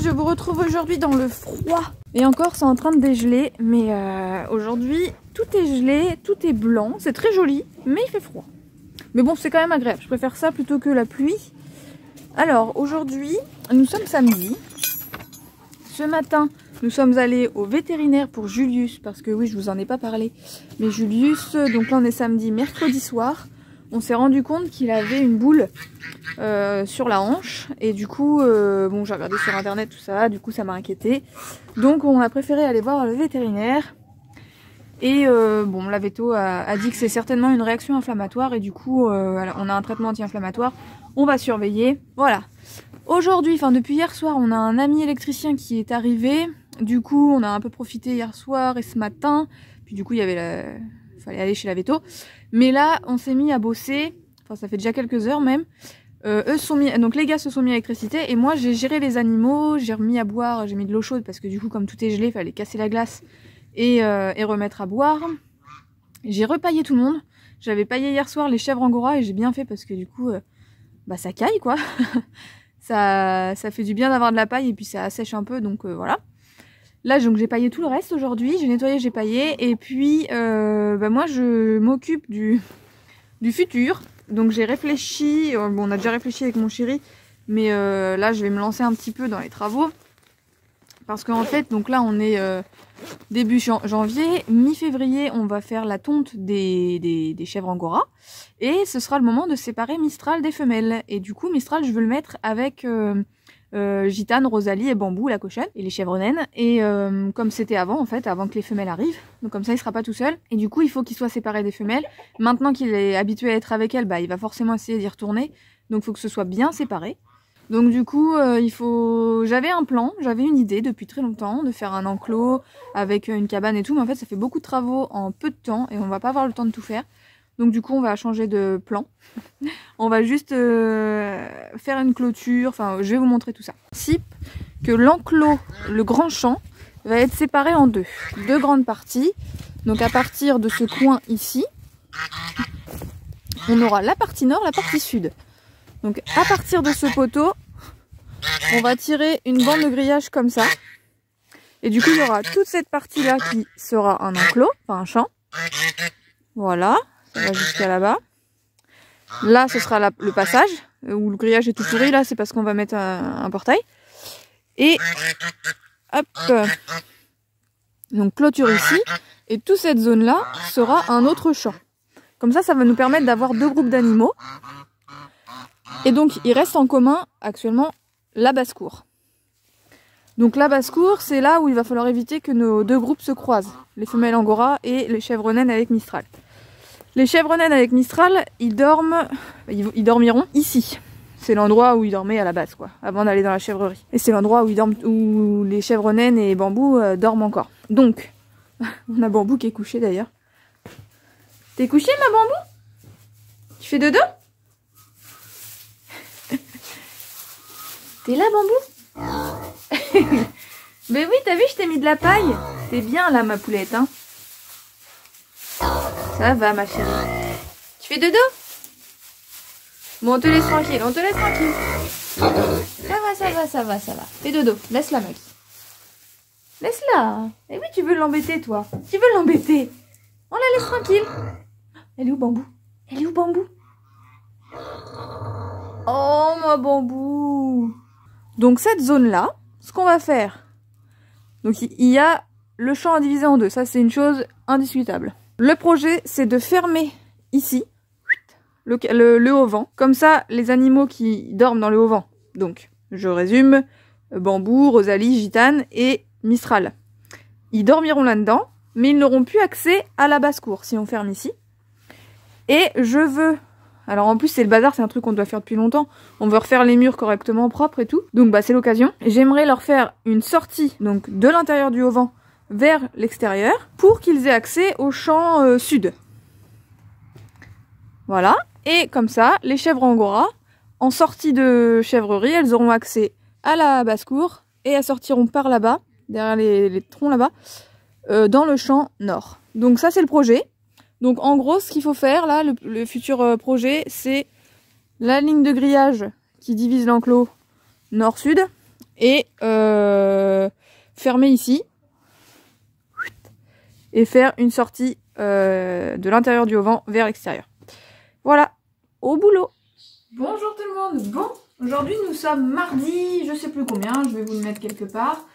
je vous retrouve aujourd'hui dans le froid. Et encore, c'est en train de dégeler, mais aujourd'hui, tout est gelé, tout est blanc. C'est très joli, mais il fait froid. Mais bon, c'est quand même agréable. Je préfère ça plutôt que la pluie. Alors, aujourd'hui, nous sommes samedi. Ce matin, nous sommes allés au vétérinaire pour Julius, parce que oui, je vous en ai pas parlé. Mais Julius, donc là on est samedi, mercredi soir. On s'est rendu compte qu'il avait une boule sur la hanche. Et du coup, bon, j'ai regardé sur internet tout ça, du coup ça m'a inquiété. Donc on a préféré aller voir le vétérinaire. Et bon, la véto a dit que c'est certainement une réaction inflammatoire. Et du coup, on a un traitement anti-inflammatoire. On va surveiller. Voilà. Aujourd'hui, enfin depuis hier soir, on a un ami électricien qui est arrivé. Du coup, on a un peu profité hier soir et ce matin. Puis du coup, il y avait fallait aller chez la véto. Mais là, on s'est mis à bosser. Enfin, ça fait déjà quelques heures même. Donc les gars se sont mis à l'électricité et moi j'ai géré les animaux. J'ai remis à boire. J'ai mis de l'eau chaude parce que du coup, comme tout est gelé, il fallait casser la glace et remettre à boire. J'ai repaillé tout le monde. J'avais paillé hier soir les chèvres angora et j'ai bien fait parce que du coup, bah ça caille quoi. Ça fait du bien d'avoir de la paille et puis ça assèche un peu, donc voilà. Là, donc j'ai paillé tout le reste aujourd'hui, j'ai nettoyé, j'ai paillé, et puis bah, moi je m'occupe du futur. Donc j'ai réfléchi, bon on a déjà réfléchi avec mon chéri, mais là je vais me lancer un petit peu dans les travaux. Parce qu'en fait, donc là on est début janvier, mi-février, on va faire la tonte des chèvres angora. Et ce sera le moment de séparer Mistral des femelles. Et du coup, Mistral, je veux le mettre avec Gitane, Rosalie et Bambou, la cochonne, et les chèvres naines. Et comme c'était avant, en fait, avant que les femelles arrivent. Donc comme ça, il sera pas tout seul. Et du coup, il faut qu'il soit séparé des femelles. Maintenant qu'il est habitué à être avec elles, bah, il va forcément essayer d'y retourner. Donc il faut que ce soit bien séparé. Donc du coup, j'avais un plan, j'avais une idée depuis très longtemps de faire un enclos avec une cabane et tout, mais en fait ça fait beaucoup de travaux en peu de temps et on va pas avoir le temps de tout faire. Donc du coup on va changer de plan. On va juste faire une clôture, enfin je vais vous montrer tout ça. Principe que l'enclos, le grand champ, va être séparé en deux grandes parties. Donc à partir de ce coin ici, on aura la partie nord, la partie sud. Donc à partir de ce poteau, on va tirer une bande de grillage comme ça. Et du coup, il y aura toute cette partie-là qui sera un enclos, enfin un champ. Voilà, ça va jusqu'à là-bas. Là, ce sera le passage, où le grillage est tout pourri. Là, c'est parce qu'on va mettre un portail. Et hop, donc clôture ici. Et toute cette zone-là sera un autre champ. Comme ça va nous permettre d'avoir deux groupes d'animaux. Et donc, il reste en commun, actuellement, la basse-cour. Donc la basse-cour, c'est là où il va falloir éviter que nos deux groupes se croisent. Les femelles angora et les chèvres naines avec Mistral. Les chèvres naines avec Mistral, ils dormiront ici. C'est l'endroit où ils dormaient à la base, quoi, avant d'aller dans la chèvrerie. Et c'est l'endroit où les chèvres naines et Bambou dorment encore. Donc, on a Bambou qui est couché d'ailleurs. T'es couché, ma Bambou? Tu fais dodo? T'es là, Bambou? Mais oui, t'as vu, je t'ai mis de la paille. T'es bien là, ma poulette, hein? Ça va, ma chérie. Tu fais dodo? Bon, on te laisse tranquille, on te laisse tranquille. Ça va. Fais dodo, laisse-la, mec. Laisse-la. Eh oui, tu veux l'embêter, toi. Tu veux l'embêter. On la laisse tranquille. Elle est où, Bambou? Elle est où, Bambou? Oh, ma Bambou. Donc cette zone-là, ce qu'on va faire, donc il y a le champ à diviser en deux, ça c'est une chose indiscutable. Le projet, c'est de fermer ici le haut-vent, comme ça les animaux qui dorment dans le haut-vent, donc je résume, Bambou, Rosalie, Gitane et Mistral, ils dormiront là-dedans, mais ils n'auront plus accès à la basse-cour si on ferme ici. Et je veux... Alors en plus c'est le bazar, c'est un truc qu'on doit faire depuis longtemps. On veut refaire les murs correctement propres et tout. Donc bah c'est l'occasion. J'aimerais leur faire une sortie donc de l'intérieur du haut-vent vers l'extérieur pour qu'ils aient accès au champ sud. Voilà. Et comme ça, les chèvres angora, en sortie de chèvrerie, elles auront accès à la basse-cour et elles sortiront par là-bas, derrière les troncs là-bas, dans le champ nord. Donc ça c'est le projet. Donc en gros, ce qu'il faut faire là, le futur projet, c'est la ligne de grillage qui divise l'enclos nord-sud et fermer ici et faire une sortie de l'intérieur du auvent vers l'extérieur. Voilà, au boulot. Bonjour tout le monde. Bon, aujourd'hui nous sommes mardi, je sais plus combien, je vais vous le mettre quelque part.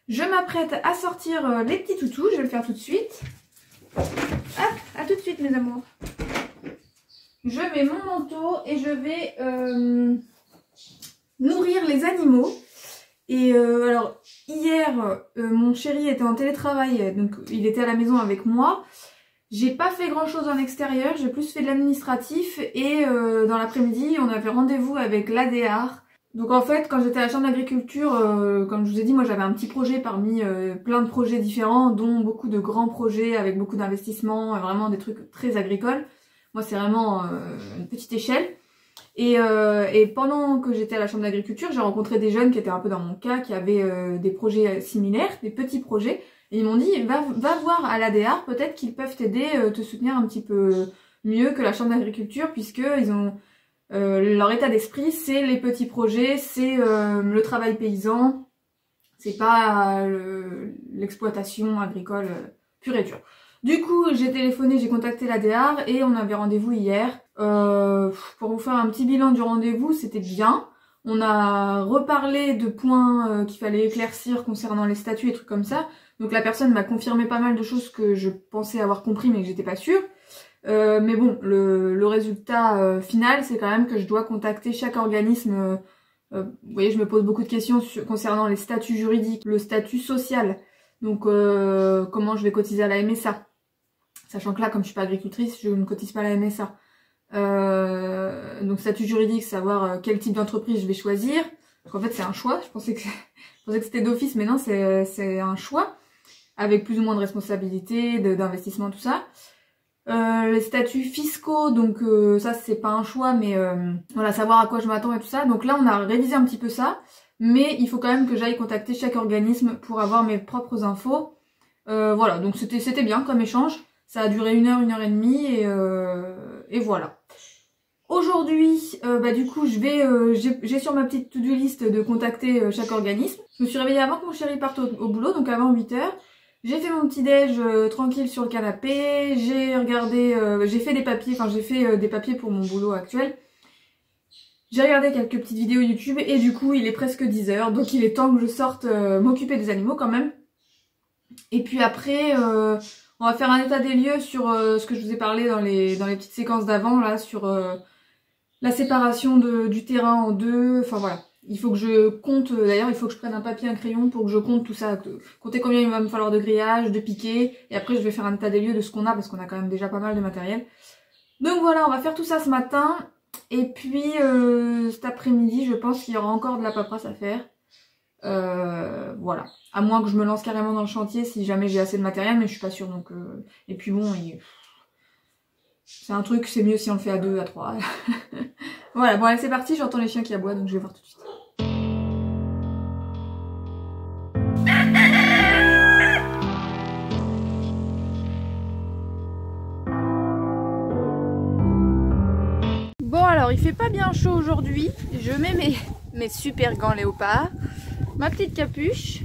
Je m'apprête à sortir les petits toutous, je vais le faire tout de suite. Hop, à tout de suite mes amours. Je mets mon manteau et je vais nourrir les animaux. Et alors hier mon chéri était en télétravail, donc il était à la maison avec moi. J'ai pas fait grand chose en extérieur, j'ai plus fait de l'administratif et dans l'après-midi on avait rendez-vous avec l'ADR. Donc en fait quand j'étais à la chambre d'agriculture, comme je vous ai dit, moi j'avais un petit projet parmi plein de projets différents, dont beaucoup de grands projets avec beaucoup d'investissements, vraiment des trucs très agricoles. Moi c'est vraiment une petite échelle. Et pendant que j'étais à la chambre d'agriculture, j'ai rencontré des jeunes qui étaient un peu dans mon cas, qui avaient des projets similaires, des petits projets. Et ils m'ont dit, va voir à l'ADR, peut-être qu'ils peuvent t'aider, te soutenir un petit peu mieux que la chambre d'agriculture, puisque ils ont leur état d'esprit, c'est les petits projets, c'est le travail paysan, c'est pas l'exploitation agricole pure et dure. Du coup, j'ai téléphoné, j'ai contacté l'ADR et on avait rendez-vous hier. Pour vous faire un petit bilan du rendez-vous, c'était bien. On a reparlé de points qu'il fallait éclaircir concernant les statuts et trucs comme ça. Donc la personne m'a confirmé pas mal de choses que je pensais avoir compris mais que j'étais pas sûre. Mais bon, le résultat final, c'est quand même que je dois contacter chaque organisme. Vous voyez, je me pose beaucoup de questions concernant les statuts juridiques, le statut social. Donc comment je vais cotiser à la MSA. Sachant que là, comme je suis pas agricultrice, je ne cotise pas à la MSA. Donc statut juridique, savoir quel type d'entreprise je vais choisir. Donc en fait c'est un choix, je pensais que c'était d'office, mais non, c'est un choix. Avec plus ou moins de responsabilités, d'investissement, tout ça. Les statuts fiscaux, donc ça c'est pas un choix, mais voilà, savoir à quoi je m'attends et tout ça. Donc là on a révisé un petit peu ça, mais il faut quand même que j'aille contacter chaque organisme pour avoir mes propres infos. Voilà, donc c'était bien comme échange. Ça a duré 1 heure, 1 heure et demie, et voilà. Aujourd'hui, du coup, j'ai sur ma petite to-do list de contacter chaque organisme. Je me suis réveillée avant que mon chéri parte au boulot, donc avant 8 heures. J'ai fait mon petit déj tranquille sur le canapé, j'ai regardé, j'ai fait des papiers, enfin j'ai fait des papiers pour mon boulot actuel. J'ai regardé quelques petites vidéos YouTube et du coup il est presque 10 heures, donc il est temps que je sorte m'occuper des animaux quand même. Et puis après, on va faire un état des lieux sur ce que je vous ai parlé dans les petites séquences d'avant, là, sur la séparation du terrain en deux, enfin voilà. Il faut que je compte, d'ailleurs il faut que je prenne un papier, un crayon pour que je compte tout ça, compter combien il va me falloir de grillage, de piquets, et après je vais faire un état des lieux de ce qu'on a, parce qu'on a quand même déjà pas mal de matériel. Donc voilà, on va faire tout ça ce matin, et puis cet après-midi je pense qu'il y aura encore de la paperasse à faire. Voilà, à moins que je me lance carrément dans le chantier si jamais j'ai assez de matériel, mais je suis pas sûre, donc et puis bon, c'est un truc, c'est mieux si on le fait à 2, à 3. Voilà, bon allez c'est parti, j'entends les chiens qui aboient, donc je vais voir tout de suite. Bon alors, il fait pas bien chaud aujourd'hui, je mets mes super gants léopard, ma petite capuche.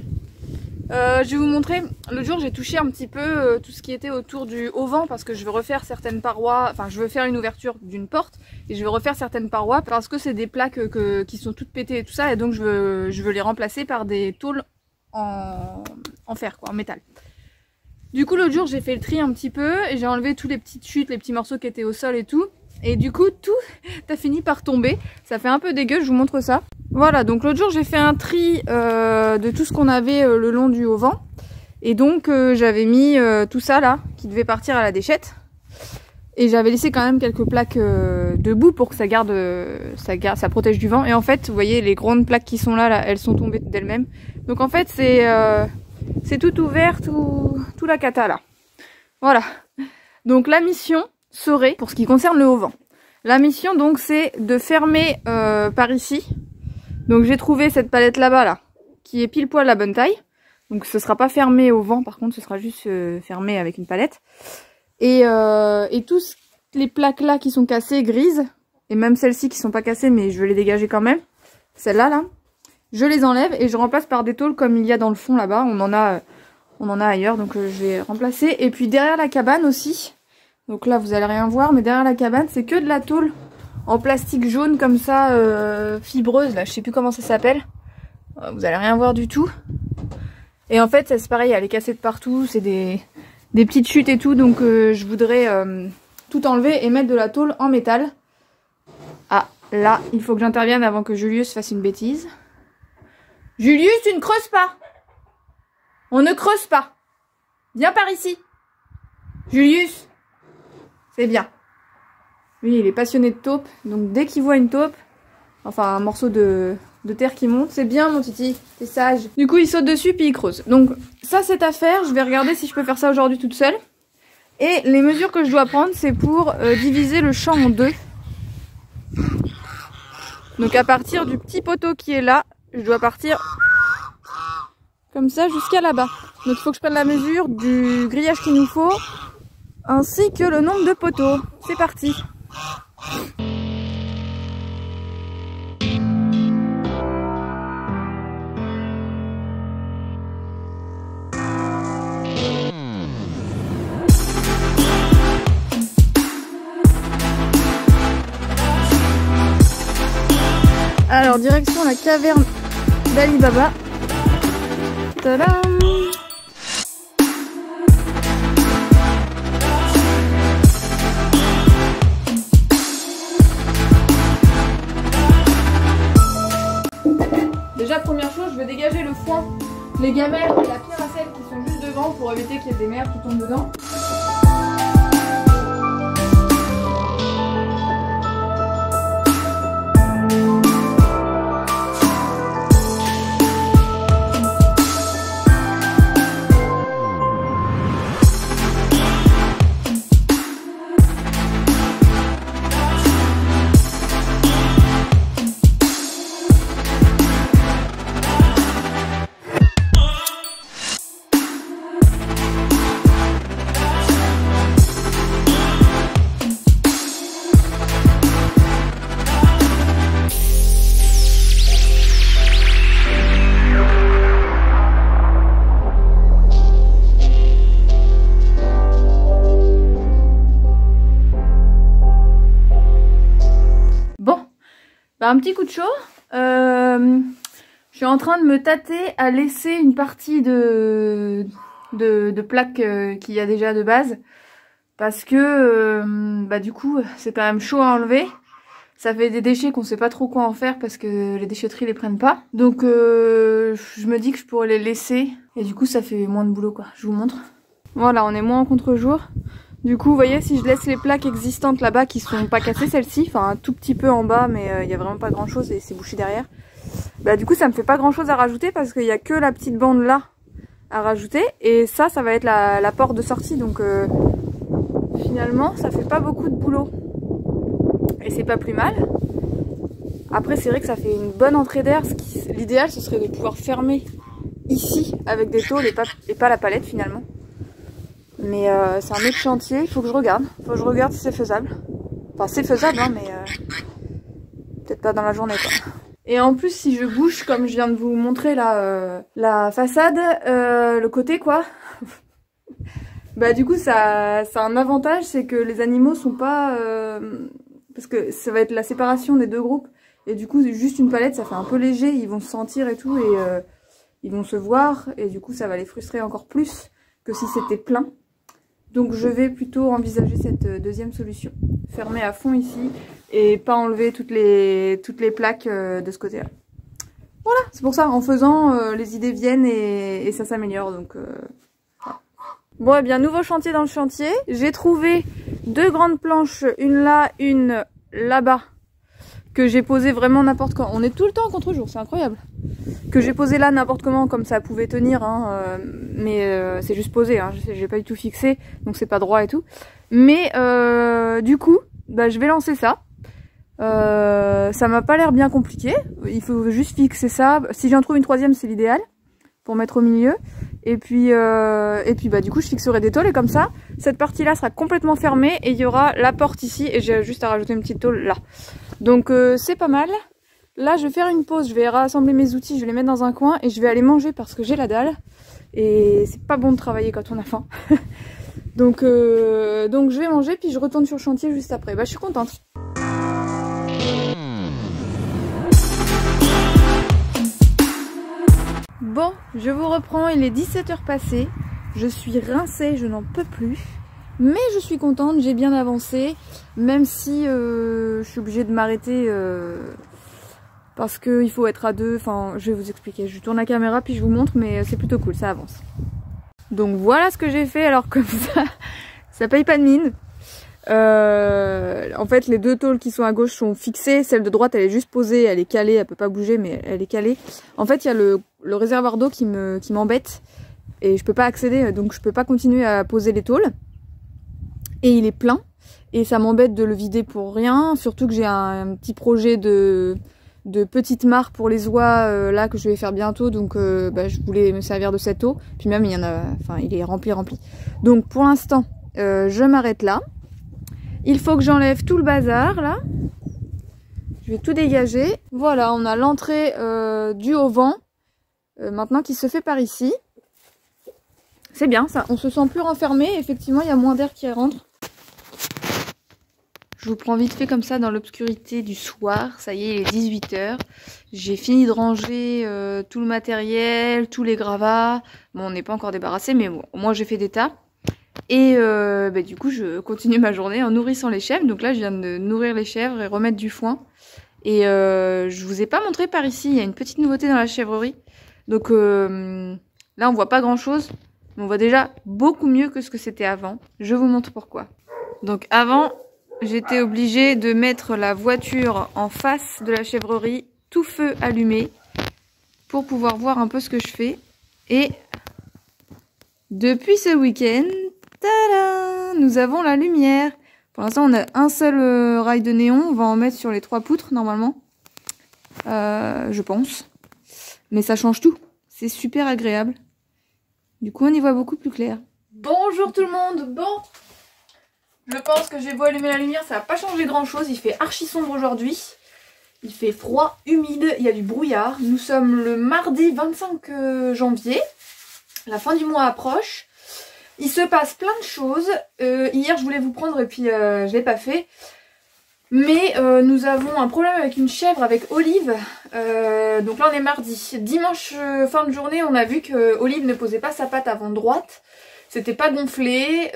Je vais vous montrer, l'autre jour j'ai touché un petit peu tout ce qui était autour du auvent parce que je veux refaire certaines parois, enfin je veux faire une ouverture d'une porte et je veux refaire certaines parois parce que c'est des plaques qui sont toutes pétées et tout ça, et donc je veux les remplacer par des tôles en fer, quoi, en métal. Du coup l'autre jour j'ai fait le tri un petit peu et j'ai enlevé tous les petites chutes, les petits morceaux qui étaient au sol et tout. Et du coup tout a fini par tomber, ça fait un peu dégueu, je vous montre ça. Voilà, donc l'autre jour j'ai fait un tri de tout ce qu'on avait le long du auvent. Et donc j'avais mis tout ça là, qui devait partir à la déchette. Et j'avais laissé quand même quelques plaques debout pour que ça garde, ça protège du vent. Et en fait, vous voyez les grandes plaques qui sont là, elles sont tombées d'elles-mêmes. Donc en fait c'est tout ouvert, tout la cata là. Voilà. Donc la mission serait, pour ce qui concerne le auvent, la mission donc c'est de fermer par ici. Donc j'ai trouvé cette palette là-bas là, qui est pile poil la bonne taille. Donc ce sera pas fermé au vent, par contre ce sera juste fermé avec une palette. Et tous les plaques là qui sont cassées, grises, et même celles-ci qui sont pas cassées mais je veux les dégager quand même, celles-là là, je les enlève et je remplace par des tôles comme il y a dans le fond là-bas. On en a ailleurs, donc je vais remplacer. Et puis derrière la cabane aussi, donc là vous allez rien voir, mais derrière la cabane c'est que de la tôle en plastique jaune comme ça, fibreuse, là je sais plus comment ça s'appelle. Vous allez rien voir du tout. Et en fait c'est pareil, elle est cassée de partout, c'est des petites chutes et tout, donc je voudrais tout enlever et mettre de la tôle en métal. Ah, là, il faut que j'intervienne avant que Julius fasse une bêtise. Julius, tu ne creuses pas! On ne creuse pas! Viens par ici! Julius! C'est bien. Lui, il est passionné de taupe, donc dès qu'il voit une taupe, enfin un morceau de terre qui monte, c'est bien mon titi, t'es sage. Du coup, il saute dessus puis il creuse. Donc ça, c'est à faire. Je vais regarder si je peux faire ça aujourd'hui toute seule. Et les mesures que je dois prendre, c'est pour diviser le champ en deux. Donc à partir du petit poteau qui est là, je dois partir comme ça jusqu'à là-bas. Donc il faut que je prenne la mesure du grillage qu'il nous faut, ainsi que le nombre de poteaux. C'est parti. Alors direction la caverne d'Ali Baba. Tadam! Déjà première chose, je vais dégager le foin, les gamelles et la pierre à sel qui sont juste devant pour éviter qu'il y ait des merdes qui tombent dedans. Un petit coup de chaud, je suis en train de me tâter à laisser une partie de plaques qu'il y a déjà de base, parce que du coup c'est quand même chaud à enlever, ça fait des déchets qu'on sait pas trop quoi en faire parce que les déchetteries les prennent pas, donc je me dis que je pourrais les laisser et du coup ça fait moins de boulot quoi, je vous montre. Voilà, on est moins en contre-jour. Du coup, vous voyez, si je laisse les plaques existantes là-bas qui sont pas cassées, celles-ci, enfin un tout petit peu en bas, mais il y a vraiment pas grand-chose et c'est bouché derrière. Bah du coup, ça me fait pas grand-chose à rajouter parce qu'il y a que la petite bande là à rajouter et ça va être la porte de sortie. Donc finalement, ça fait pas beaucoup de boulot et c'est pas plus mal. Après, c'est vrai que ça fait une bonne entrée d'air. L'idéal, ce serait de pouvoir fermer ici avec des tôles et pas la palette finalement. Mais c'est un autre chantier, il faut que je regarde. Faut que je regarde si c'est faisable. Enfin c'est faisable hein, mais peut-être pas dans la journée quoi. Et en plus si je bouge comme je viens de vous montrer là, la façade, le côté quoi. Bah du coup ça a un avantage, c'est que les animaux sont pas... parce que ça va être la séparation des deux groupes. Et du coup juste une palette ça fait un peu léger, ils vont se sentir et tout. Et ils vont se voir et du coup ça va les frustrer encore plus que si c'était plein. Donc je vais plutôt envisager cette deuxième solution. Fermer à fond ici et pas enlever toutes les plaques de ce côté-là. Voilà, c'est pour ça, en faisant, les idées viennent et ça s'améliore. Donc voilà. Bon, et bien, nouveau chantier dans le chantier. J'ai trouvé deux grandes planches, une là, une là-bas, que j'ai posé vraiment n'importe quand. On est tout le temps en contre-jour, c'est incroyable. Que j'ai posé là n'importe comment, comme ça pouvait tenir, hein, mais c'est juste posé, hein, j'ai pas du tout fixé, donc c'est pas droit et tout. Mais du coup, bah, je vais lancer ça. Ça m'a pas l'air bien compliqué, il faut juste fixer ça. Si j'en trouve une troisième, c'est l'idéal, pour mettre au milieu. Et puis bah, du coup, je fixerai des tôles et comme ça, cette partie-là sera complètement fermée et il y aura la porte ici et j'ai juste à rajouter une petite tôle là. Donc c'est pas mal. Là, je vais faire une pause, je vais rassembler mes outils, je vais les mettre dans un coin et je vais aller manger parce que j'ai la dalle. Et c'est pas bon de travailler quand on a faim. donc je vais manger puis je retourne sur le chantier juste après. Bah, je suis contente. Bon, je vous reprends, il est 17h passé. Je suis rincée, je n'en peux plus. Mais je suis contente, j'ai bien avancé. Même si je suis obligée de m'arrêter parce qu'il faut être à deux. Enfin, je vais vous expliquer. Je tourne la caméra puis je vous montre, mais c'est plutôt cool, ça avance. Donc voilà ce que j'ai fait. Alors comme ça paye pas de mine. En fait, les deux tôles qui sont à gauche sont fixées. Celle de droite, elle est juste posée, elle est calée, elle peut pas bouger, mais elle est calée. En fait, il y a le réservoir d'eau qui m'embête et je peux pas accéder, donc je peux pas continuer à poser les tôles. Et il est plein et ça m'embête de le vider pour rien. Surtout que j'ai un petit projet de petite mare pour les oies là que je vais faire bientôt, donc je voulais me servir de cette eau. Puis même il y en a, enfin il est rempli. Donc pour l'instant, je m'arrête là. Il faut que j'enlève tout le bazar là. Je vais tout dégager. Voilà, on a l'entrée du auvent maintenant qui se fait par ici. C'est bien ça, on se sent plus renfermé. Effectivement, il y a moins d'air qui rentre. Je vous prends vite fait comme ça dans l'obscurité du soir. Ça y est, il est 18h. J'ai fini de ranger tout le matériel, tous les gravats. Bon, on n'est pas encore débarrassé, mais bon, au moins j'ai fait des tas. Et du coup, je continue ma journée en nourrissant les chèvres. Donc là, je viens de nourrir les chèvres et remettre du foin. Et je vous ai pas montré par ici, il y a une petite nouveauté dans la chèvrerie. Donc là, on voit pas grand chose. Mais on voit déjà beaucoup mieux que ce que c'était avant. Je vous montre pourquoi. Donc avant, j'étais obligée de mettre la voiture en face de la chèvrerie, tout feu allumé, pour pouvoir voir un peu ce que je fais. Et depuis ce week-end, tada, nous avons la lumière. Pour l'instant, on a un seul rail de néon. On va en mettre sur les 3 poutres, normalement. Je pense. Mais ça change tout. C'est super agréable. Du coup, on y voit beaucoup plus clair. Bonjour tout le monde. Bon, je pense que j'ai beau allumer la lumière, ça n'a pas changé grand-chose. Il fait archi sombre aujourd'hui. Il fait froid, humide, il y a du brouillard. Nous sommes le mardi 25 janvier. La fin du mois approche. Il se passe plein de choses. Hier, je voulais vous prendre et puis je l'ai pas fait. Mais nous avons un problème avec une chèvre, avec Olive. Donc là, on est mardi. Dimanche, fin de journée, on a vu que Olive ne posait pas sa patte avant droite. C'était pas gonflé.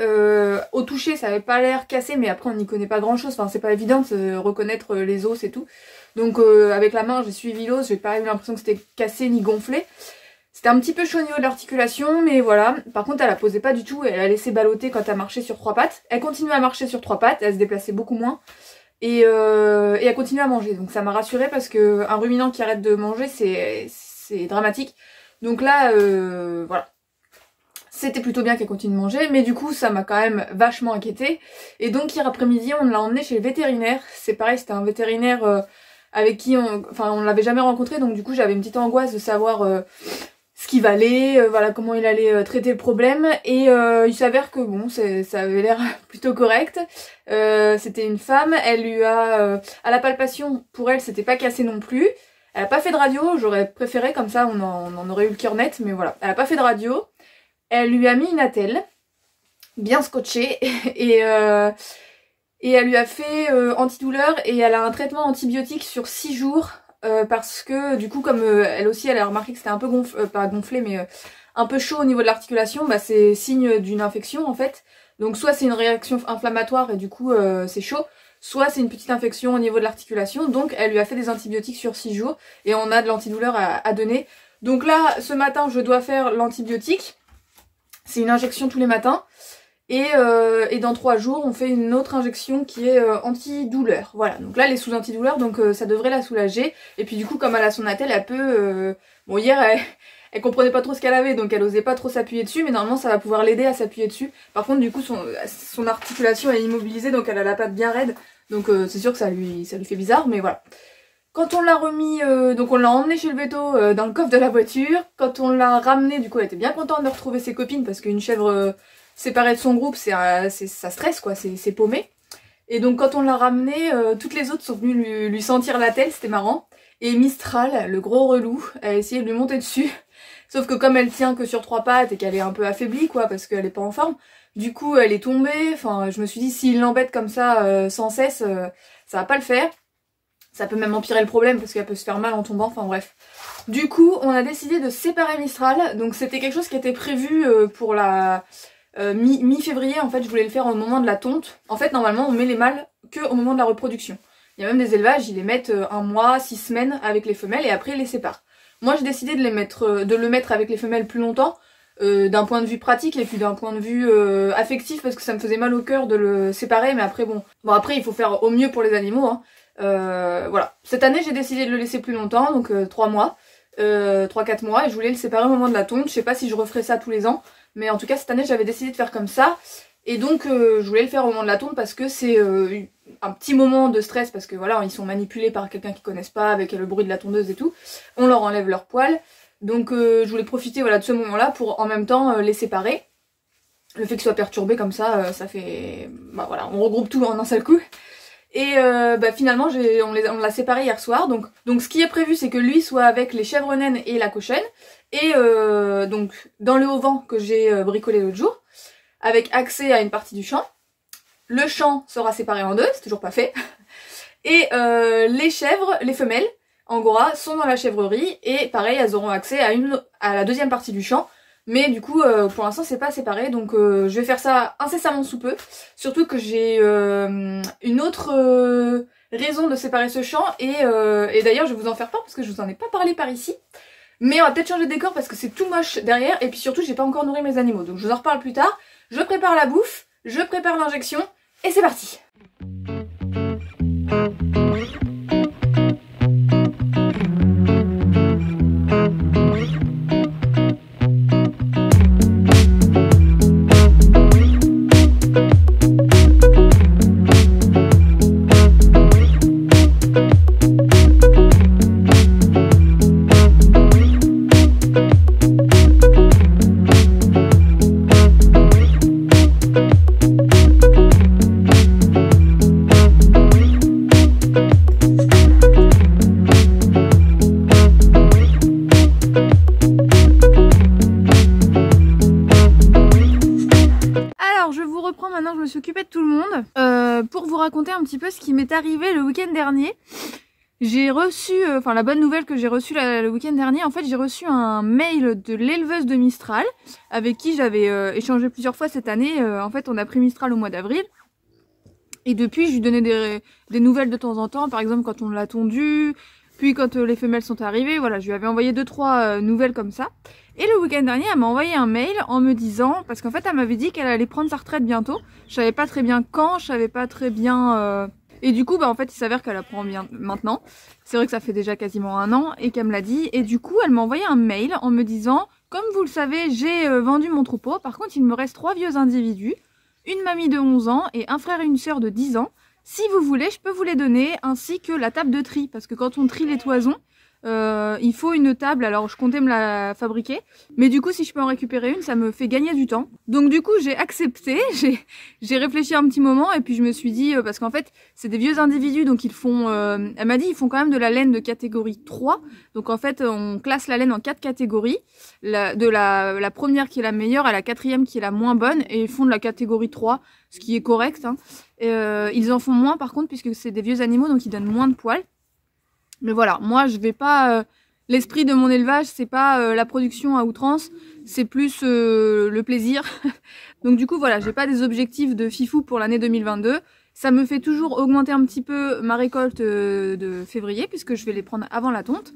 Au toucher, ça avait pas l'air cassé, mais après, on n'y connaît pas grand-chose. Enfin, c'est pas évident de reconnaître les os et tout. Donc avec la main, j'ai suivi l'os. J'ai pas eu l'impression que c'était cassé ni gonflé. C'était un petit peu chaud au niveau de l'articulation, mais voilà. Par contre, elle la posait pas du tout. Elle a laissé balloter quand elle marchait sur 3 pattes. Elle continue à marcher sur 3 pattes. Elle se déplaçait beaucoup moins. Et elle continue à manger. Donc ça m'a rassurée parce que un ruminant qui arrête de manger, c'est dramatique. Donc là, voilà. C'était plutôt bien qu'elle continue de manger, mais du coup ça m'a quand même vachement inquiétée. Et donc hier après-midi, on l'a emmenée chez le vétérinaire. C'est pareil, c'était un vétérinaire avec qui on l'avait jamais rencontré, donc du coup j'avais une petite angoisse de savoir ce qu'il valait, voilà comment il allait traiter le problème. Et il s'avère que bon, ça avait l'air plutôt correct. C'était une femme, elle lui a à la palpation, pour elle c'était pas cassé non plus. Elle a pas fait de radio, j'aurais préféré, comme ça on en aurait eu le cœur net, mais voilà. Elle a pas fait de radio. Elle lui a mis une attelle, bien scotchée, et elle lui a fait antidouleur, et elle a un traitement antibiotique sur 6 jours. Parce que du coup, comme elle aussi elle a remarqué que c'était un peu pas gonflé, mais un peu chaud au niveau de l'articulation, bah c'est signe d'une infection en fait. Donc soit c'est une réaction inflammatoire et du coup c'est chaud, soit c'est une petite infection au niveau de l'articulation. Donc elle lui a fait des antibiotiques sur 6 jours et on a de l'antidouleur à donner. Donc là ce matin je dois faire l'antibiotique, c'est une injection tous les matins. Et dans 3 jours, on fait une autre injection qui est antidouleur. Voilà, donc là, elle est sous antidouleur, donc ça devrait la soulager. Et puis du coup, comme elle a son attelle, elle peut... Bon, hier, elle comprenait pas trop ce qu'elle avait, donc elle osait pas trop s'appuyer dessus, mais normalement, ça va pouvoir l'aider à s'appuyer dessus. Par contre, du coup, son articulation est immobilisée, donc elle a la patte bien raide. Donc c'est sûr que ça lui fait bizarre, mais voilà. Quand on l'a remis, donc on l'a emmené chez le véto dans le coffre de la voiture. Quand on l'a ramené, du coup, elle était bien contente de retrouver ses copines, parce qu'une chèvre... séparée de son groupe, ça stresse quoi, c'est paumé. Et donc quand on l'a ramené, toutes les autres sont venues lui sentir la tête, c'était marrant. Et Mistral, le gros relou, a essayé de lui monter dessus. Sauf que comme elle tient que sur 3 pattes et qu'elle est un peu affaiblie quoi, parce qu'elle est pas en forme, du coup elle est tombée, enfin je me suis dit s'il l'embête comme ça sans cesse, ça va pas le faire. Ça peut même empirer le problème parce qu'elle peut se faire mal en tombant, enfin bref. Du coup on a décidé de séparer Mistral, donc c'était quelque chose qui était prévu pour la mi-février, en fait je voulais le faire au moment de la tonte. En fait normalement on met les mâles que au moment de la reproduction. Il y a même des élevages, ils les mettent 1 mois, 6 semaines avec les femelles et après ils les séparent. Moi j'ai décidé de le mettre avec les femelles plus longtemps, d'un point de vue pratique et puis d'un point de vue affectif parce que ça me faisait mal au cœur de le séparer, mais après bon après il faut faire au mieux pour les animaux hein. Voilà, cette année j'ai décidé de le laisser plus longtemps, donc 3 mois, 3-4 mois, et je voulais le séparer au moment de la tonte. Je sais pas si je referai ça tous les ans, mais en tout cas cette année j'avais décidé de faire comme ça, et donc je voulais le faire au moment de la tonte parce que c'est un petit moment de stress parce que voilà, ils sont manipulés par quelqu'un qu'ils connaissent pas avec le bruit de la tondeuse et tout, on leur enlève leurs poils, donc je voulais profiter voilà, de ce moment là pour en même temps les séparer. Le fait qu'ils soient perturbés comme ça, ça fait... Bah voilà, on regroupe tout en un seul coup. Et finalement on l'a séparé hier soir, donc ce qui est prévu c'est que lui soit avec les chèvres naines et la cochonne, et donc dans le haut-vent que j'ai bricolé l'autre jour, avec accès à une partie du champ. Le champ sera séparé en 2, c'est toujours pas fait. Et les chèvres, les femelles, angora, sont dans la chèvrerie, et pareil, elles auront accès à la deuxième partie du champ. Mais du coup, pour l'instant, c'est pas séparé, donc je vais faire ça incessamment sous peu. Surtout que j'ai une autre raison de séparer ce champ, et d'ailleurs, je vais vous en faire part, parce que je vous en ai pas parlé par ici. Mais on va peut-être changer de décor, parce que c'est tout moche derrière, et puis surtout, j'ai pas encore nourri mes animaux. Donc je vous en reparle plus tard. Je prépare la bouffe, je prépare l'injection, et c'est parti! Maintenant que je me suis occupée de tout le monde, pour vous raconter un petit peu ce qui m'est arrivé le week-end dernier. J'ai reçu, enfin la bonne nouvelle que j'ai reçue le week-end dernier, en fait j'ai reçu un mail de l'éleveuse de Mistral, avec qui j'avais échangé plusieurs fois cette année. En fait on a pris Mistral au mois d'avril, et depuis je lui donnais des nouvelles de temps en temps, par exemple quand on l'a tondu, puis quand les femelles sont arrivées, voilà, je lui avais envoyé 2-3 nouvelles comme ça. Et le week-end dernier, elle m'a envoyé un mail en me disant, parce qu'en fait elle m'avait dit qu'elle allait prendre sa retraite bientôt. Je savais pas très bien quand, je savais pas très bien... Et du coup, bah en fait il s'avère qu'elle la prend bien maintenant. C'est vrai que ça fait déjà quasiment 1 an et qu'elle me l'a dit. Et du coup, elle m'a envoyé un mail en me disant, comme vous le savez, j'ai vendu mon troupeau. Par contre, il me reste 3 vieux individus, une mamie de 11 ans et un frère et une sœur de 10 ans. Si vous voulez, je peux vous les donner, ainsi que la table de tri, parce que quand on trie les toisons, il faut une table. Alors je comptais me la fabriquer, mais du coup si je peux en récupérer une, ça me fait gagner du temps. Donc du coup j'ai accepté, j'ai réfléchi un petit moment, et puis je me suis dit, parce qu'en fait c'est des vieux individus, donc ils font, elle m'a dit ils font quand même de la laine de catégorie 3, donc en fait on classe la laine en 4 catégories, de la première qui est la meilleure à la 4e qui est la moins bonne, et ils font de la catégorie 3, ce qui est correct, hein. Ils en font moins par contre, puisque c'est des vieux animaux, donc ils donnent moins de poils. Mais voilà, moi je vais pas... l'esprit de mon élevage, c'est pas la production à outrance, c'est plus le plaisir. Donc du coup voilà, j'ai pas des objectifs de fifou pour l'année 2022. Ça me fait toujours augmenter un petit peu ma récolte de février, puisque je vais les prendre avant la tonte.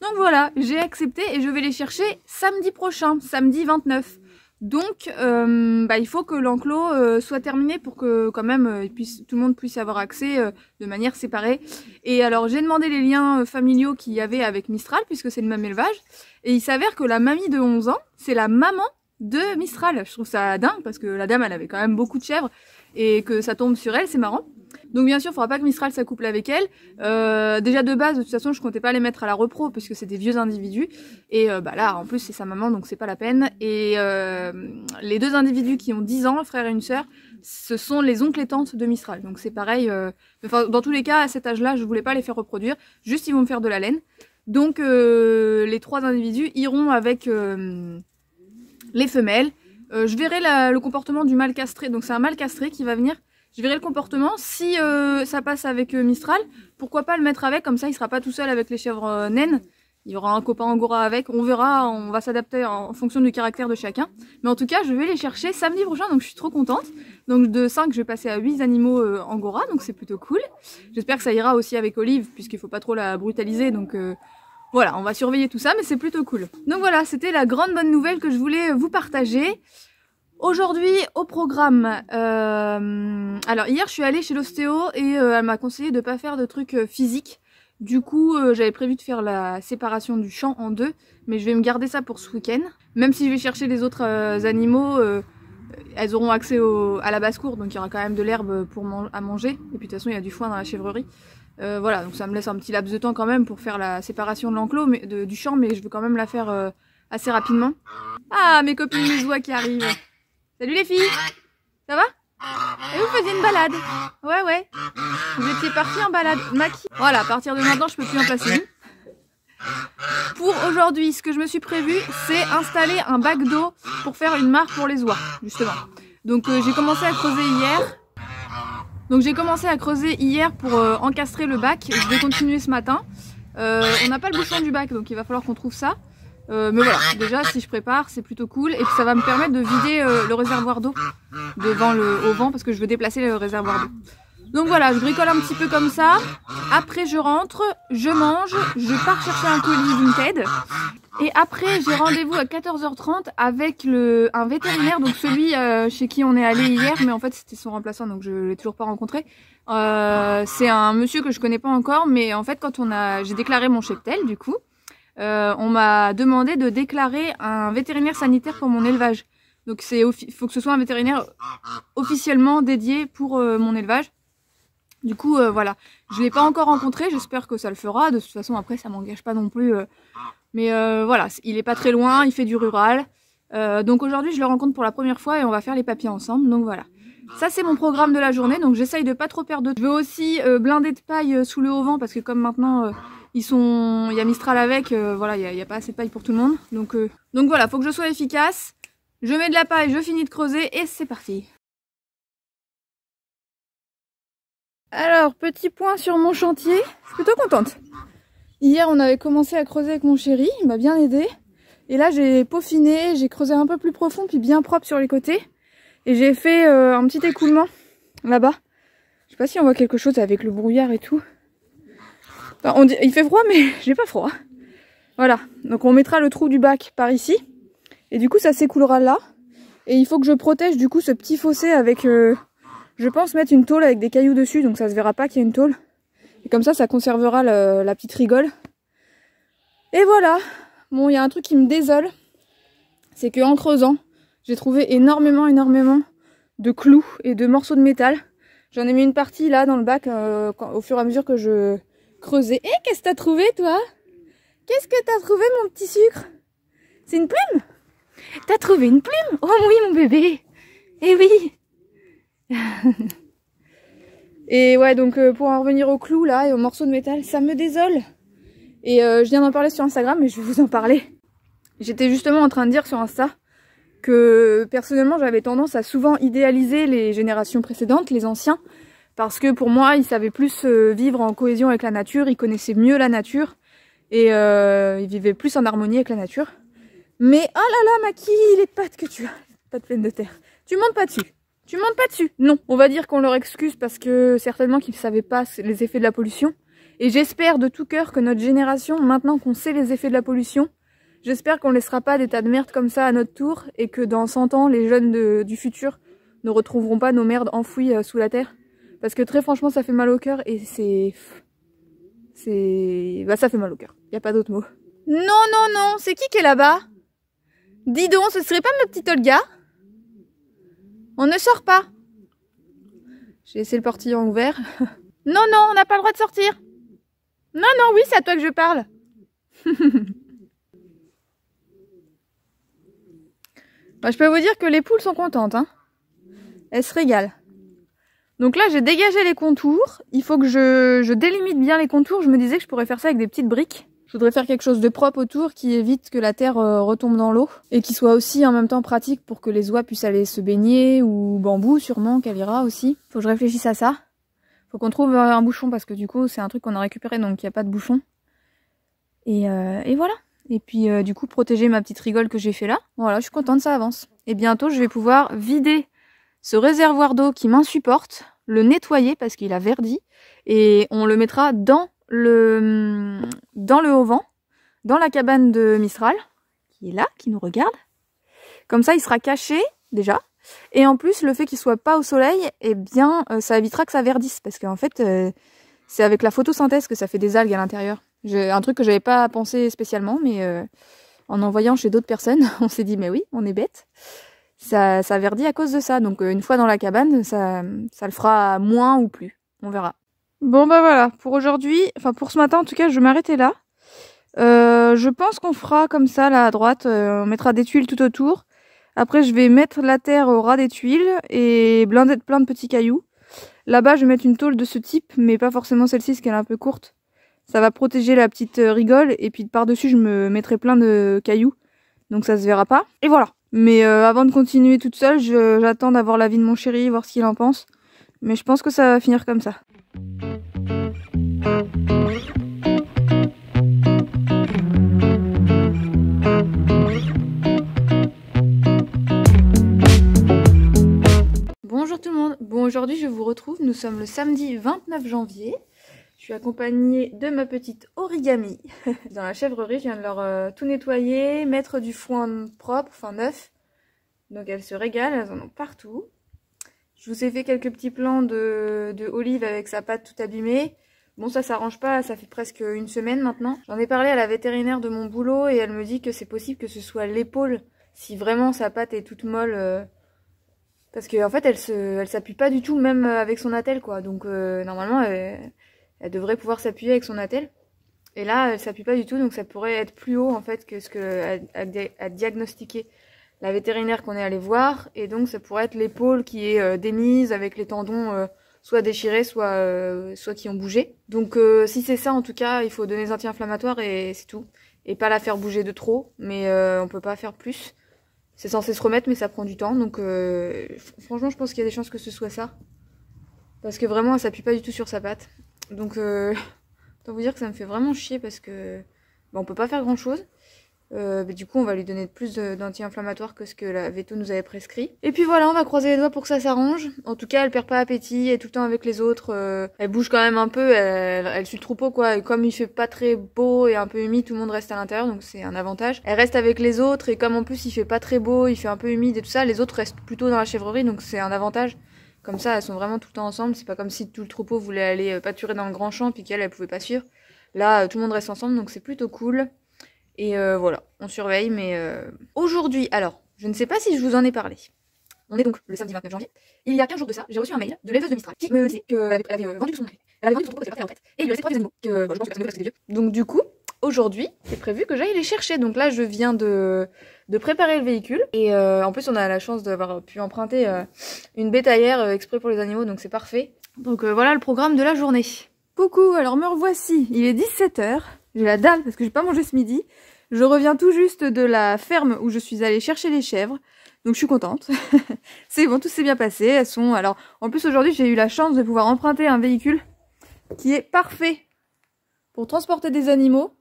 Donc voilà, j'ai accepté et je vais les chercher samedi prochain, samedi 29. Donc il faut que l'enclos soit terminé pour que quand même tout le monde puisse avoir accès de manière séparée. Et alors j'ai demandé les liens familiaux qu'il y avait avec Mistral, puisque c'est le même élevage, et il s'avère que la mamie de 11 ans, c'est la maman de Mistral. Je trouve ça dingue, parce que la dame elle avait quand même beaucoup de chèvres, et que ça tombe sur elle, c'est marrant. Donc bien sûr, il faudra pas que Mistral s'accouple avec elle. Déjà de base, de toute façon, je comptais pas les mettre à la repro parce que c'est des vieux individus. Et bah là, en plus, c'est sa maman, donc c'est pas la peine. Et les 2 individus qui ont 10 ans, un frère et une sœur, ce sont les oncles et tantes de Mistral. Donc c'est pareil. Enfin, dans tous les cas, à cet âge-là, je voulais pas les faire reproduire. Juste, ils vont me faire de la laine. Donc les 3 individus iront avec les femelles. Je verrai le comportement du mâle castré. Donc c'est un mâle castré qui va venir. Je verrai le comportement. Si ça passe avec Mistral, pourquoi pas le mettre avec, comme ça il sera pas tout seul avec les chèvres naines. Il y aura un copain angora avec. On verra, on va s'adapter en fonction du caractère de chacun. Mais en tout cas, je vais les chercher samedi prochain, donc je suis trop contente. Donc de 5, je vais passer à 8 animaux angora, donc c'est plutôt cool. J'espère que ça ira aussi avec Olive, puisqu'il faut pas trop la brutaliser, donc voilà, on va surveiller tout ça, mais c'est plutôt cool. Donc voilà, c'était la grande bonne nouvelle que je voulais vous partager. Aujourd'hui, au programme, alors hier je suis allée chez l'ostéo et elle m'a conseillé de pas faire de trucs physiques. Du coup, j'avais prévu de faire la séparation du champ en 2, mais je vais me garder ça pour ce week-end. Même si je vais chercher les autres animaux, elles auront accès à la basse-cour, donc il y aura quand même de l'herbe à manger. Et puis de toute façon, il y a du foin dans la chèvrerie. Voilà, donc ça me laisse un petit laps de temps quand même pour faire la séparation de l'enclos, du champ, mais je veux quand même la faire assez rapidement. Ah, mes copines les oies qui arrivent. Salut les filles, ça va? Et vous faisiez une balade? Ouais. Vous étiez partis en balade. Maki. Voilà, à partir de maintenant, je peux plus en placer une. Pour aujourd'hui, ce que je me suis prévu, c'est installer un bac d'eau pour faire une mare pour les oies, justement. Donc j'ai commencé à creuser hier. Pour encastrer le bac. Je vais continuer ce matin. On n'a pas le bouchon du bac, donc il va falloir qu'on trouve ça. Mais voilà, déjà si je prépare, c'est plutôt cool. Et puis ça va me permettre de vider le réservoir d'eau devant au vent, parce que je veux déplacer le réservoir d'eau. Donc voilà, je bricole un petit peu comme ça. Après je rentre, je mange, je pars chercher un colis Vinted. Et après j'ai rendez-vous à 14h30 avec un vétérinaire, donc celui chez qui on est allé hier, mais en fait c'était son remplaçant, donc je l'ai toujours pas rencontré. C'est un monsieur que je connais pas encore, mais en fait quand j'ai déclaré mon cheptel du coup, on m'a demandé de déclarer un vétérinaire sanitaire pour mon élevage. Donc il faut que ce soit un vétérinaire officiellement dédié pour mon élevage. Du coup voilà, je l'ai pas encore rencontré, j'espère que ça le fera. De toute façon après ça m'engage pas non plus. Mais voilà, il est pas très loin, il fait du rural. Donc aujourd'hui je le rencontre pour la première fois et on va faire les papiers ensemble. Donc voilà. Ça c'est mon programme de la journée, donc j'essaye de pas trop perdre de temps. Je veux aussi blinder de paille sous le haut-vent parce que comme maintenant il y a Mistral avec, voilà, il y a pas assez de paille pour tout le monde. Donc voilà, faut que je sois efficace. Je mets de la paille, je finis de creuser et c'est parti. Alors, petit point sur mon chantier, je suis plutôt contente. Hier on avait commencé à creuser avec mon chéri, il m'a bien aidé. Et là j'ai peaufiné, j'ai creusé un peu plus profond puis bien propre sur les côtés. Et j'ai fait un petit écoulement là-bas. Je sais pas si on voit quelque chose avec le brouillard et tout. Enfin, il fait froid mais j'ai pas froid. Voilà, donc on mettra le trou du bac par ici. Et du coup ça s'écoulera là. Et il faut que je protège du coup ce petit fossé avec... je pense mettre une tôle avec des cailloux dessus, donc ça se verra pas qu'il y a une tôle. Et comme ça conservera la petite rigole. Et voilà. Bon, il y a un truc qui me désole. C'est qu'en creusant, j'ai trouvé énormément de clous et de morceaux de métal. J'en ai mis une partie là dans le bac au fur et à mesure que je creusais. Et qu'est-ce que t'as trouvé toi? Qu'est-ce que t'as trouvé mon petit sucre? C'est une plume? T'as trouvé une plume? Oh oui mon bébé. Eh oui. Et ouais, donc pour en revenir aux clous là et aux morceaux de métal, ça me désole. Et je viens d'en parler sur Instagram, mais je vais vous en parler. J'étais justement en train de dire sur Insta que personnellement j'avais tendance à souvent idéaliser les générations précédentes, les anciens, parce que pour moi ils savaient plus vivre en cohésion avec la nature, ils connaissaient mieux la nature et ils vivaient plus en harmonie avec la nature. Mais oh là là Maki, les pattes que tu as, pattes pleines de terre, tu montes pas dessus. Tu montes pas dessus. Non, on va dire qu'on leur excuse parce que certainement qu'ils ne savaient pas les effets de la pollution. Et j'espère de tout cœur que notre génération, maintenant qu'on sait les effets de la pollution, j'espère qu'on ne laissera pas des tas de merde comme ça à notre tour et que dans 100 ans, les jeunes du futur ne retrouveront pas nos merdes enfouies sous la terre. Parce que très franchement, ça fait mal au cœur et bah ça fait mal au cœur. Y a pas d'autre mot. Non, c'est qui est là-bas? Dis donc, ce serait pas ma petite Olga? On ne sort pas. J'ai laissé le portillon ouvert. Non, non, on n'a pas le droit de sortir. Non, non, oui, c'est à toi que je parle. Bah, je peux vous dire que les poules sont contentes, hein. Elles se régalent. Donc là, j'ai dégagé les contours. Il faut que je délimite bien les contours. Je me disais que je pourrais faire ça avec des petites briques. Je voudrais faire quelque chose de propre autour qui évite que la terre retombe dans l'eau et qui soit aussi en même temps pratique pour que les oies puissent aller se baigner, ou bambou sûrement qu'elle ira aussi. Faut que je réfléchisse à ça. Faut qu'on trouve un bouchon parce que du coup c'est un truc qu'on a récupéré donc il n'y a pas de bouchon. Et voilà. Et puis du coup protéger ma petite rigole que j'ai fait là. Voilà, je suis contente, ça avance. Et bientôt je vais pouvoir vider ce réservoir d'eau qui m'insupporte, le nettoyer parce qu'il a verdi et on le mettra dans le haut-vent, dans la cabane de Mistral, qui est là, qui nous regarde. Comme ça, il sera caché, déjà. Et en plus, le fait qu'il soit pas au soleil, eh bien, ça évitera que ça verdisse. Parce qu'en fait, c'est avec la photosynthèse que ça fait des algues à l'intérieur. Un truc que j'avais pas pensé spécialement, mais en voyant chez d'autres personnes, on s'est dit, mais oui, on est bête. Ça verdit à cause de ça. Donc, une fois dans la cabane, ça le fera moins ou plus. On verra. Bon bah voilà, pour aujourd'hui, enfin pour ce matin en tout cas, je vais m'arrêter là. Je pense qu'on fera comme ça là à droite, on mettra des tuiles tout autour. Après je vais mettre la terre au ras des tuiles et blinder plein de petits cailloux. Là-bas je vais mettre une tôle de ce type, mais pas forcément celle-ci parce qu'elle est un peu courte. Ça va protéger la petite rigole et puis par-dessus je me mettrai plein de cailloux. Donc ça se verra pas. Et voilà. Mais avant de continuer toute seule, j'attends d'avoir l'avis de mon chéri, voir ce qu'il en pense. Mais je pense que ça va finir comme ça. Bonjour tout le monde. Bon, aujourd'hui je vous retrouve, nous sommes le samedi 29 janvier. Je suis accompagnée de ma petite origami dans la chèvrerie. Je viens de leur tout nettoyer, mettre du foin propre, enfin neuf. Donc elles se régalent, elles en ont partout. Je vous ai fait quelques petits plans de Olive avec sa patte toute abîmée. Bon, ça s'arrange pas, ça fait presque une semaine maintenant. J'en ai parlé à la vétérinaire de mon boulot et elle me dit que c'est possible que ce soit l'épaule si vraiment sa patte est toute molle. Parce qu'en fait, elle s'appuie pas du tout, même avec son attelle, quoi. Donc normalement, elle devrait pouvoir s'appuyer avec son attelle. Et là, elle s'appuie pas du tout, donc ça pourrait être plus haut en fait que ce que a diagnostiqué la vétérinaire qu'on est allé voir. Et donc ça pourrait être l'épaule qui est démise avec les tendons soit déchirés, soit qui ont bougé. Donc si c'est ça, en tout cas, il faut donner des anti-inflammatoires et c'est tout. Et pas la faire bouger de trop, mais on peut pas faire plus. C'est censé se remettre, mais ça prend du temps. Donc franchement, je pense qu'il y a des chances que ce soit ça. Parce que vraiment, elle s'appuie pas du tout sur sa patte. Donc autant vous dire que ça me fait vraiment chier parce que on peut pas faire grand chose. Mais du coup on va lui donner plus d'anti-inflammatoires que ce que la véto nous avait prescrit. Et puis voilà, on va croiser les doigts pour que ça s'arrange. En tout cas elle perd pas appétit, elle est tout le temps avec les autres, elle bouge quand même un peu, elle suit le troupeau quoi. Et comme il fait pas très beau et un peu humide, tout le monde reste à l'intérieur, donc c'est un avantage. Elle reste avec les autres et comme en plus il fait pas très beau, il fait un peu humide et tout ça, les autres restent plutôt dans la chèvrerie, donc c'est un avantage. Comme ça elles sont vraiment tout le temps ensemble, c'est pas comme si tout le troupeau voulait aller pâturer dans le grand champ puis qu'elle pouvait pas suivre. Là tout le monde reste ensemble, donc c'est plutôt cool. Et voilà, on surveille, mais aujourd'hui, alors, je ne sais pas si je vous en ai parlé. On est donc le samedi 29 janvier. Il y a 15 jours de ça, j'ai reçu un mail de l'éleveuse de Mistral qui me disait qu'elle avait vendu tout son animal. Elle avait vendu tout son troupeau, elle était partie à la retraite. Et il lui restait 3 animaux, que je pense que personne ne veut parce que c'est des vieux. Donc du coup, aujourd'hui, c'est prévu que j'aille les chercher. Donc là, je viens de préparer le véhicule. Et en plus, on a la chance d'avoir pu emprunter une bétaillère exprès pour les animaux, donc c'est parfait. Donc voilà le programme de la journée. Coucou, alors me revoici, il est 17 h. J'ai la dalle parce que j'ai pas mangé ce midi. Je reviens tout juste de la ferme où je suis allée chercher les chèvres. Donc je suis contente. C'est bon, tout s'est bien passé. Elles sont... Alors, en plus aujourd'hui, j'ai eu la chance de pouvoir emprunter un véhicule qui est parfait pour transporter des animaux.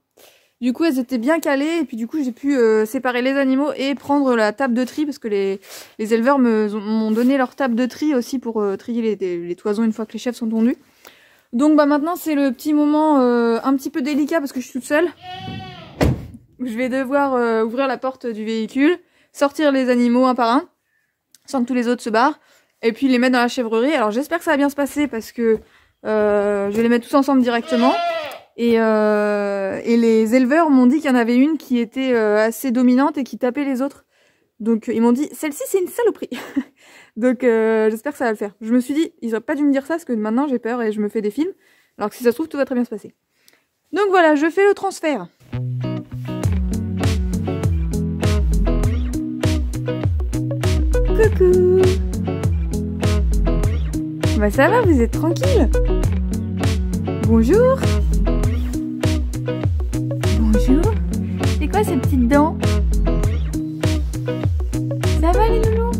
Du coup, elles étaient bien calées et puis du coup, j'ai pu séparer les animaux et prendre la table de tri parce que les éleveurs m'ont donné leur table de tri aussi pour trier les toisons une fois que les chèvres sont tondues. Donc bah maintenant, c'est le petit moment un petit peu délicat parce que je suis toute seule. Je vais devoir ouvrir la porte du véhicule, sortir les animaux un par un, sans que tous les autres se barrent, et puis les mettre dans la chèvrerie. Alors j'espère que ça va bien se passer parce que je vais les mettre tous ensemble directement. Et les éleveurs m'ont dit qu'il y en avait une qui était assez dominante et qui tapait les autres. Donc ils m'ont dit, celle-ci c'est une saloperie. Donc j'espère que ça va le faire. Je me suis dit, ils auraient pas dû me dire ça parce que maintenant j'ai peur et je me fais des films. Alors que si ça se trouve, tout va très bien se passer. Donc voilà, je fais le transfert. Coucou. Bah ça va, vous êtes tranquille. Bonjour. Bonjour. C'est quoi ces petites dents? Ça va les loulous?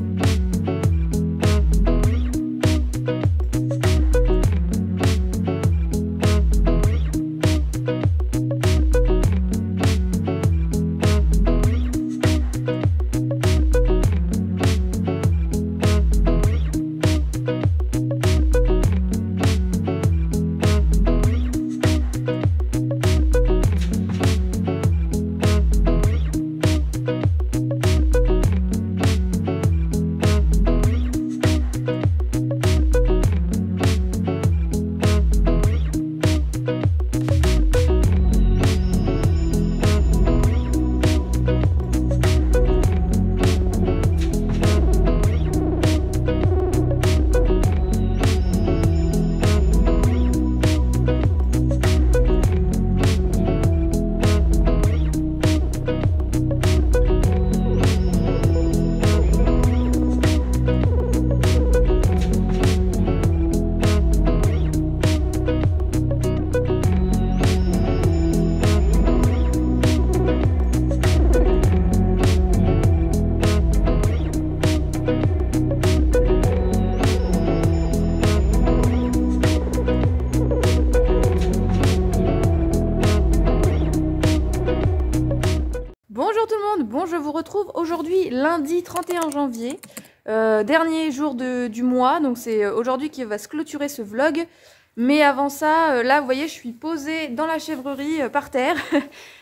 Bonjour tout le monde, bon je vous retrouve aujourd'hui lundi 31 janvier, dernier jour du mois, donc c'est aujourd'hui qui va se clôturer ce vlog. Mais avant ça, là vous voyez je suis posée dans la chèvrerie par terre,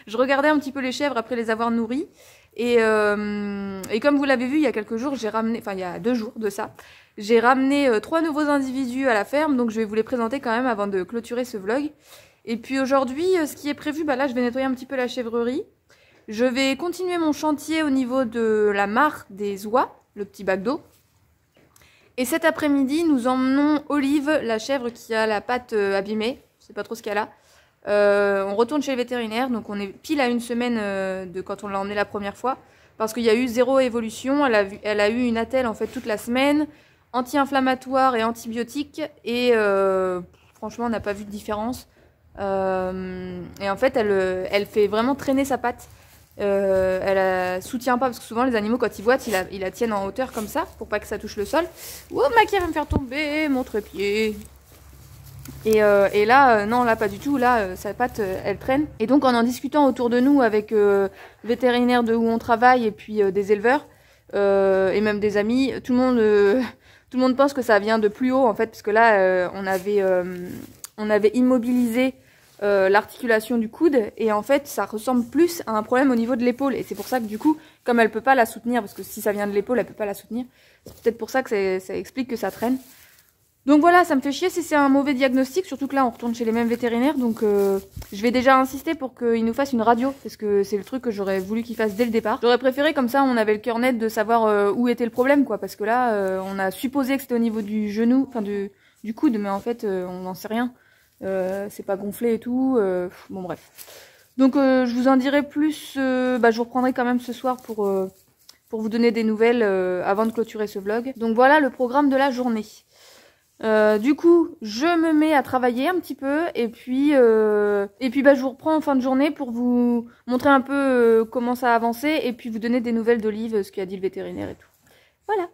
je regardais un petit peu les chèvres après les avoir nourries. Et comme vous l'avez vu il y a quelques jours, j'ai ramené, enfin il y a 2 jours de ça, j'ai ramené 3 nouveaux individus à la ferme, donc je vais vous les présenter quand même avant de clôturer ce vlog. Et puis aujourd'hui, ce qui est prévu, bah là je vais nettoyer un petit peu la chèvrerie. Je vais continuer mon chantier au niveau de la mare des oies, le petit bac d'eau. Et cet après-midi, nous emmenons Olive, la chèvre qui a la patte abîmée. Je sais pas trop ce qu'elle a. On retourne chez le vétérinaire, donc on est pile à 1 semaine de quand on l'a emmenée la première fois. Parce qu'il y a eu 0 évolution, elle a eu une attelle en fait toute la semaine, anti-inflammatoire et antibiotique. Et franchement, on n'a pas vu de différence. Et en fait, elle fait vraiment traîner sa patte. Elle soutient pas parce que souvent les animaux quand ils boitent ils la tiennent en hauteur comme ça pour pas que ça touche le sol. Oh Maki va me faire tomber mon trépied. Et là non là pas du tout, là sa patte elle traîne. Et donc en discutant autour de nous avec vétérinaires de où on travaille et puis des éleveurs et même des amis, tout le monde pense que ça vient de plus haut en fait, parce que là on avait immobilisé l'articulation du coude et en fait ça ressemble plus à un problème au niveau de l'épaule, et c'est pour ça que du coup comme elle peut pas la soutenir, parce que si ça vient de l'épaule elle peut pas la soutenir, c'est peut-être pour ça que ça explique que ça traîne. Donc voilà, ça me fait chier si c'est un mauvais diagnostic, surtout que là on retourne chez les mêmes vétérinaires, donc je vais déjà insister pour qu'ils nous fassent une radio, parce que c'est le truc que j'aurais voulu qu'ils fassent dès le départ. J'aurais préféré, comme ça on avait le cœur net de savoir où était le problème quoi, parce que là on a supposé que c'était au niveau du genou, enfin du coude, mais en fait on n'en sait rien. C'est pas gonflé et tout, bon bref. Donc je vous en dirai plus, je vous reprendrai quand même ce soir pour vous donner des nouvelles avant de clôturer ce vlog. Donc voilà le programme de la journée. Du coup je me mets à travailler un petit peu et puis je vous reprends en fin de journée pour vous montrer un peu comment ça a avancé et puis vous donner des nouvelles d'Olive, ce qu'a dit le vétérinaire et tout. Voilà.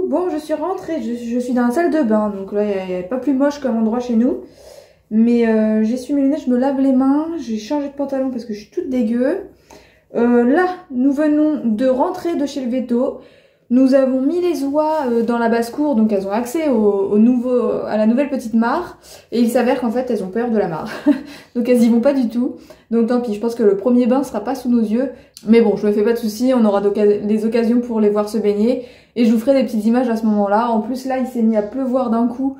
Bon, je suis rentrée, je suis dans la salle de bain, donc là il n'y a pas plus moche comme endroit chez nous. Mais j'essuie mes lunettes, je me lave les mains, j'ai changé de pantalon parce que je suis toute dégueu. Là, nous venons de rentrer de chez le véto. Nous avons mis les oies dans la basse-cour, donc elles ont accès à la nouvelle petite mare. Et il s'avère qu'en fait, elles ont peur de la mare. Donc elles y vont pas du tout. Donc tant pis, je pense que le premier bain sera pas sous nos yeux. Mais bon, je me fais pas de soucis, on aura des occasions pour les voir se baigner. Et je vous ferai des petites images à ce moment-là. En plus, là, il s'est mis à pleuvoir d'un coup.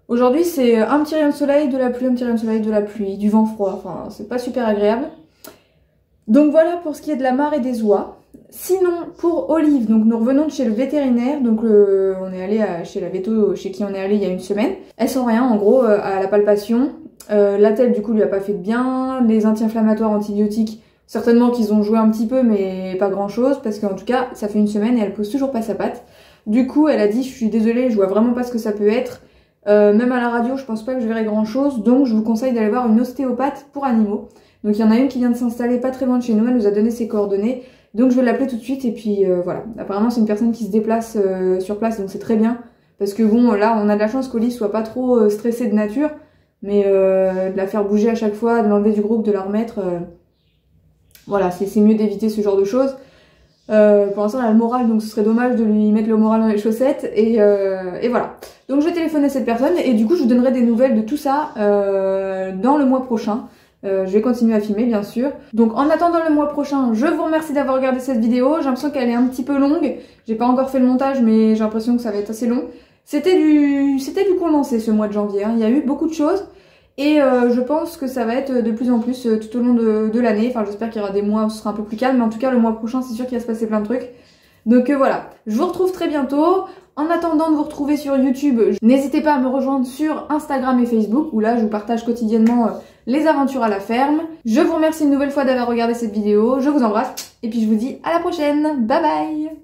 Aujourd'hui, c'est un petit rayon de soleil, de la pluie, un petit rayon de soleil, de la pluie, du vent froid. Enfin, c'est pas super agréable. Donc voilà pour ce qui est de la mare et des oies. Sinon, pour Olive, donc nous revenons de chez le vétérinaire, donc on est allé chez la véto, chez qui on est allé il y a une semaine. Elle sent rien, en gros, à la palpation. La tête, du coup, lui a pas fait de bien. Les anti-inflammatoires, antibiotiques, certainement qu'ils ont joué un petit peu, mais pas grand-chose, parce qu'en tout cas, ça fait une semaine et elle pose toujours pas sa patte. Du coup, elle a dit, je suis désolée, je vois vraiment pas ce que ça peut être. Même à la radio, je pense pas que je verrai grand-chose, donc je vous conseille d'aller voir une ostéopathe pour animaux. Donc il y en a une qui vient de s'installer pas très loin de chez nous, elle nous a donné ses coordonnées. Donc je vais l'appeler tout de suite et puis voilà. Apparemment c'est une personne qui se déplace sur place, donc c'est très bien. Parce que bon, là on a de la chance qu'Olive soit pas trop stressée de nature. Mais de la faire bouger à chaque fois, de l'enlever du groupe, de la remettre, voilà, c'est mieux d'éviter ce genre de choses. Pour l'instant elle a le moral, donc ce serait dommage de lui mettre le moral dans les chaussettes. Et voilà. Donc je vais téléphoner à cette personne et du coup je vous donnerai des nouvelles de tout ça dans le mois prochain. Je vais continuer à filmer bien sûr. Donc en attendant le mois prochain, je vous remercie d'avoir regardé cette vidéo. J'ai l'impression qu'elle est un petit peu longue. J'ai pas encore fait le montage mais j'ai l'impression que ça va être assez long. C'était du condensé ce mois de janvier, hein. Il y a eu beaucoup de choses. Et je pense que ça va être de plus en plus tout au long de l'année. Enfin j'espère qu'il y aura des mois où ce sera un peu plus calme. Mais en tout cas le mois prochain c'est sûr qu'il va se passer plein de trucs. Donc voilà, je vous retrouve très bientôt. En attendant de vous retrouver sur YouTube, n'hésitez pas à me rejoindre sur Instagram et Facebook où là je vous partage quotidiennement les aventures à la ferme. Je vous remercie une nouvelle fois d'avoir regardé cette vidéo, je vous embrasse et puis je vous dis à la prochaine, bye bye.